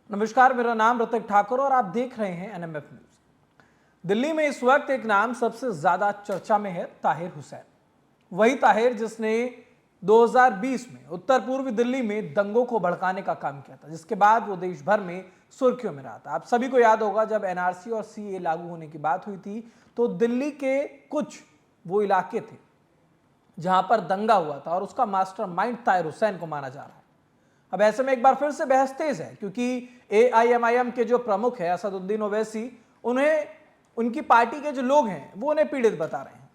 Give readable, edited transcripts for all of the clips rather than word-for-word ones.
नमस्कार, मेरा नाम ऋतिक ठाकुर और आप देख रहे हैं एनएमएफ न्यूज। दिल्ली में इस वक्त एक नाम सबसे ज्यादा चर्चा में है, ताहिर हुसैन। वही ताहिर जिसने 2020 में उत्तर पूर्वी दिल्ली में दंगों को भड़काने का काम किया था, जिसके बाद वो देश भर में सुर्खियों में रहा था। आप सभी को याद होगा, जब एनआरसी और सीए लागू होने की बात हुई थी तो दिल्ली के कुछ वो इलाके थे जहां पर दंगा हुआ था और उसका मास्टरमाइंड ताहिर हुसैन को माना जा रहा है। अब ऐसे में एक बार फिर से बहस तेज है, क्योंकि एआईएमआईएम के जो प्रमुख है असदुद्दीन ओवैसी, उन्हें उनकी पार्टी के जो लोग हैं वो उन्हें पीड़ित बता रहे हैं।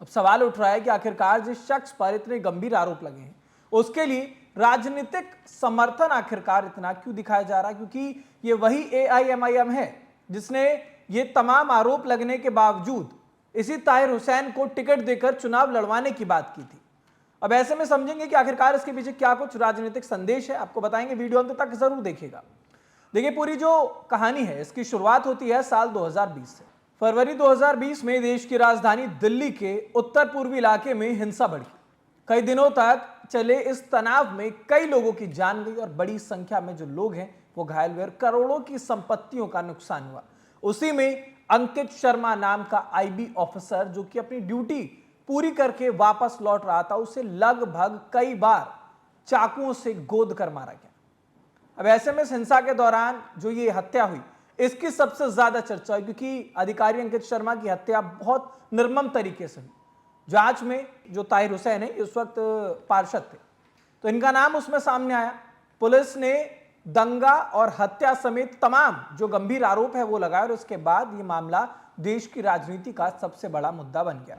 अब सवाल उठ रहा है कि आखिरकार जिस शख्स पर इतने गंभीर आरोप लगे हैं उसके लिए राजनीतिक समर्थन आखिरकार इतना क्यों दिखाया जा रहा है, क्योंकि ये वही एआईएमआईएम है जिसने ये तमाम आरोप लगने के बावजूद इसी ताहिर हुसैन को टिकट देकर चुनाव लड़वाने की बात की थी। अब ऐसे में समझेंगे कि आखिरकार इसके पीछे क्या कुछ राजनीतिक संदेश है, आपको बताएंगे, वीडियो अंत तक जरूर देखिएगा। देखिए, पूरी जो कहानी है इसकी शुरुआत होती है साल 2020 से। फरवरी 2020 में देश की राजधानी दिल्ली के उत्तर पूर्वी इलाके में हिंसा भड़की। कई दिनों तक चले इस तनाव में कई लोगों की जान गई और बड़ी संख्या में जो लोग हैं वो घायल हुए, करोड़ों की संपत्तियों का नुकसान हुआ। उसी में अंकित शर्मा नाम का आईबी ऑफिसर, जो कि अपनी ड्यूटी पूरी करके वापस लौट रहा था, उसे लगभग कई बार चाकुओं से गोद कर मारा गया। अब ऐसे में हिंसा के दौरान जो ये हत्या हुई इसकी सबसे ज्यादा चर्चा हुई, क्योंकि अधिकारी अंकित शर्मा की हत्या बहुत निर्मम तरीके से हुई। जांच में जो ताहिर हुसैन है इस वक्त पार्षद थे, तो इनका नाम उसमें सामने आया। पुलिस ने दंगा और हत्या समेत तमाम जो गंभीर आरोप है वो लगाए और उसके बाद ये मामला देश की राजनीति का सबसे बड़ा मुद्दा बन गया।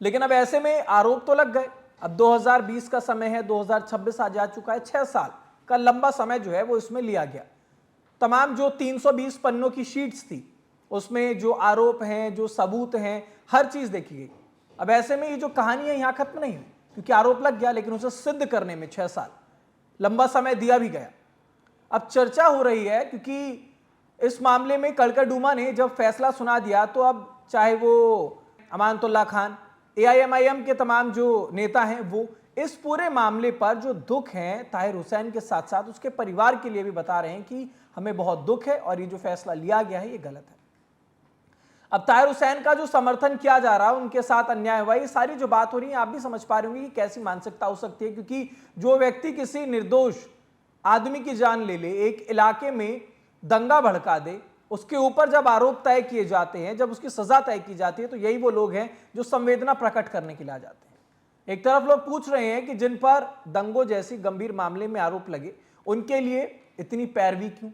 लेकिन अब ऐसे में आरोप तो लग गए। अब 2020 का समय है, 2026 आ जा चुका है, 6 साल का लंबा समय जो है वो इसमें लिया गया। तमाम जो 320 पन्नों की शीट्स थी उसमें जो आरोप हैं, जो सबूत हैं, हर चीज देखी गई। अब ऐसे में ये जो कहानी है यहाँ खत्म नहीं हुई, क्योंकि आरोप लग गया लेकिन उसे सिद्ध करने में 6 साल लंबा समय दिया भी गया। अब चर्चा हो रही है क्योंकि इस मामले में कड़कड़डूमा ने जब फैसला सुना दिया तो अब चाहे वो अमानतुल्लाह खान, एआईएमआईएम के तमाम जो नेता हैं, वो इस पूरे मामले पर जो दुख है ताहिर हुसैन के साथ साथ उसके परिवार के लिए भी बता रहे हैं कि हमें बहुत दुख है और ये जो फैसला लिया गया है ये गलत है। अब ताहिर हुसैन का जो समर्थन किया जा रहा है, उनके साथ अन्याय हुआ, ये सारी जो बात हो रही है आप भी समझ पा रहे होंगे कि कैसी मानसिकता हो सकती है, क्योंकि जो व्यक्ति किसी निर्दोष आदमी की जान ले ले, एक इलाके में दंगा भड़का दे, उसके ऊपर जब आरोप तय किए जाते हैं, जब उसकी सजा तय की जाती है, तो यही वो लोग हैं जो संवेदना प्रकट करने के लिए आ जाते हैं। एक तरफ लोग पूछ रहे हैं कि जिन पर दंगों जैसी गंभीर मामले में आरोप लगे उनके लिए इतनी पैरवी क्यों,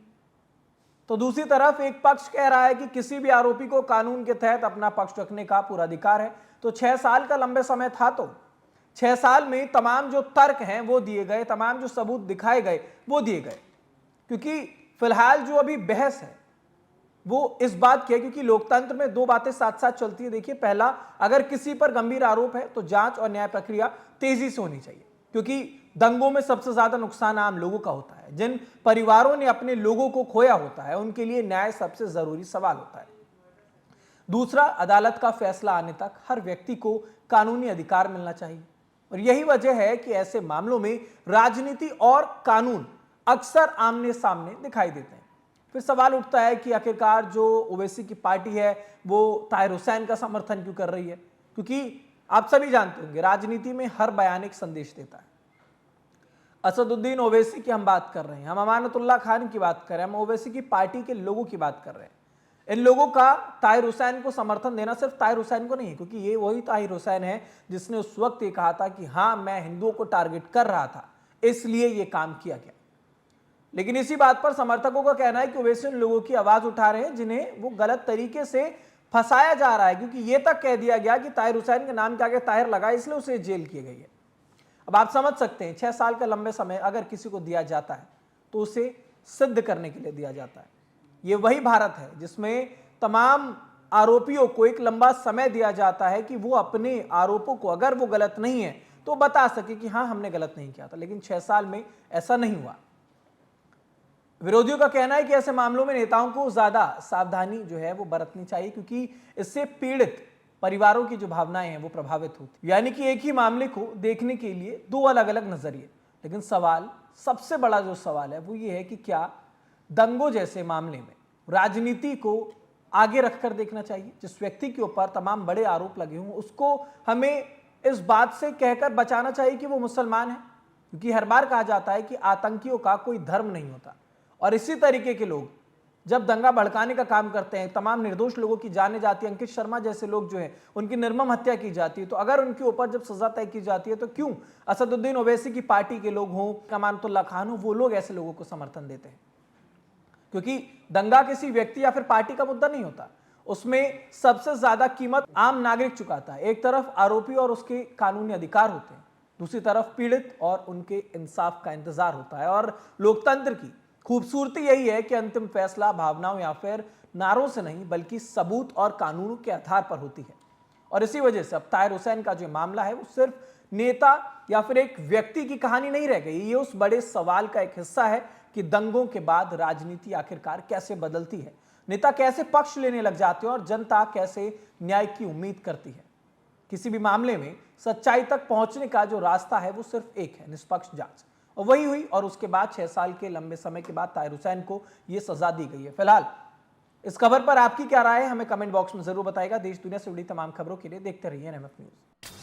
तो दूसरी तरफ एक पक्ष कह रहा है कि किसी भी आरोपी को कानून के तहत अपना पक्ष रखने का पूरा अधिकार है। तो 6 साल का लंबे समय था, तो 6 साल में तमाम जो तर्क हैं वो दिए गए, तमाम जो सबूत दिखाए गए वो दिए गए। क्योंकि फिलहाल जो अभी बहस है वो इस बात की है, क्योंकि लोकतंत्र में 2 बातें साथ साथ चलती है। देखिए, पहला, अगर किसी पर गंभीर आरोप है तो जांच और न्याय प्रक्रिया तेजी से होनी चाहिए, क्योंकि दंगों में सबसे ज्यादा नुकसान आम लोगों का होता है। जिन परिवारों ने अपने लोगों को खोया होता है उनके लिए न्याय सबसे जरूरी सवाल होता है। दूसरा, अदालत का फैसला आने तक हर व्यक्ति को कानूनी अधिकार मिलना चाहिए, और यही वजह है कि ऐसे मामलों में राजनीति और कानून अक्सर आमने सामने दिखाई देते हैं। फिर सवाल उठता है कि आखिरकार जो ओवैसी की पार्टी है वो ताहिर हुसैन का समर्थन क्यों कर रही है, क्योंकि आप सभी जानते होंगे राजनीति में हर बयान एक संदेश देता है। असदुद्दीन ओवैसी की हम बात कर रहे हैं, हम अमानतुल्लाह खान की बात कर रहे हैं, हम ओवैसी की पार्टी के लोगों की बात कर रहे हैं। इन लोगों का ताहिर हुसैन को समर्थन देना सिर्फ ताहिर हुसैन को नहीं है, क्योंकि ये वही ताहिर हुसैन है जिसने उस वक्त ये कहा था कि हाँ, मैं हिंदुओं को टारगेट कर रहा था इसलिए ये काम किया गया। लेकिन इसी बात पर समर्थकों का कहना है कि ओवैसी उन लोगों की आवाज उठा रहे हैं जिन्हें वो गलत तरीके से फंसाया जा रहा है, क्योंकि ये तक कह दिया गया कि ताहिर हुसैन के नाम के आगे ताहिर लगा इसलिए उसे जेल की गई है। अब आप समझ सकते हैं 6 साल का लंबे समय अगर किसी को दिया जाता है तो उसे सिद्ध करने के लिए दिया जाता है। ये वही भारत है जिसमें तमाम आरोपियों को एक लंबा समय दिया जाता है कि वो अपने आरोपों को, अगर वो गलत नहीं है तो बता सके कि हाँ, हमने गलत नहीं किया था। लेकिन 6 साल में ऐसा नहीं हुआ। विरोधियों का कहना है कि ऐसे मामलों में नेताओं को ज्यादा सावधानी जो है वो बरतनी चाहिए, क्योंकि इससे पीड़ित परिवारों की जो भावनाएं हैं वो प्रभावित होती, यानी कि एक ही मामले को देखने के लिए 2 अलग अलग नजरिए। लेकिन सवाल सबसे बड़ा जो सवाल है वो ये है कि क्या दंगों जैसे मामले में राजनीति को आगे रखकर देखना चाहिए? जिस व्यक्ति के ऊपर तमाम बड़े आरोप लगे हों उसको हमें इस बात से कहकर बचाना चाहिए कि वो मुसलमान है, क्योंकि हर बार कहा जाता है कि आतंकियों का कोई धर्म नहीं होता। और इसी तरीके के लोग जब दंगा भड़काने का काम करते हैं, तमाम निर्दोष लोगों की जाने जाती है, अंकित शर्मा जैसे लोग जो हैं उनकी निर्मम हत्या की जाती है, तो अगर उनके ऊपर जब सजा तय की जाती है तो क्यों असदुद्दीन ओवैसी की पार्टी के लोग हों, अमानतुल्लाह खान हो, वो लोग ऐसे लोगों को समर्थन देते हैं? क्योंकि दंगा किसी व्यक्ति या फिर पार्टी का मुद्दा नहीं होता, उसमें सबसे ज्यादा कीमत आम नागरिक चुकाता है। एक तरफ आरोपी और उसके कानूनी अधिकार होते हैं, दूसरी तरफ पीड़ित और उनके इंसाफ का इंतजार होता है। और लोकतंत्र की खूबसूरती यही है कि अंतिम फैसला भावनाओं या फिर नारों से नहीं बल्कि सबूत और कानूनों के आधार पर होती है। और इसी वजह से अब ताहिर हुसैन का जो मामला है वो सिर्फ नेता या फिर एक व्यक्ति की कहानी नहीं रह गई, ये उस बड़े सवाल का एक हिस्सा है कि दंगों के बाद राजनीति आखिरकार कैसे बदलती है, नेता कैसे पक्ष लेने लग जाते हैं और जनता कैसे न्याय की उम्मीद करती है। किसी भी मामले में सच्चाई तक पहुंचने का जो रास्ता है वो सिर्फ एक है, निष्पक्ष जांच। और वही हुई और उसके बाद 6 साल के लंबे समय के बाद ताहिर हुसैन को यह सजा दी गई है। फिलहाल इस खबर पर आपकी क्या राय है, हमें कमेंट बॉक्स में जरूर बताइएगा। देश दुनिया से जुड़ी तमाम खबरों के लिए देखते रहिए एनएमएफ न्यूज।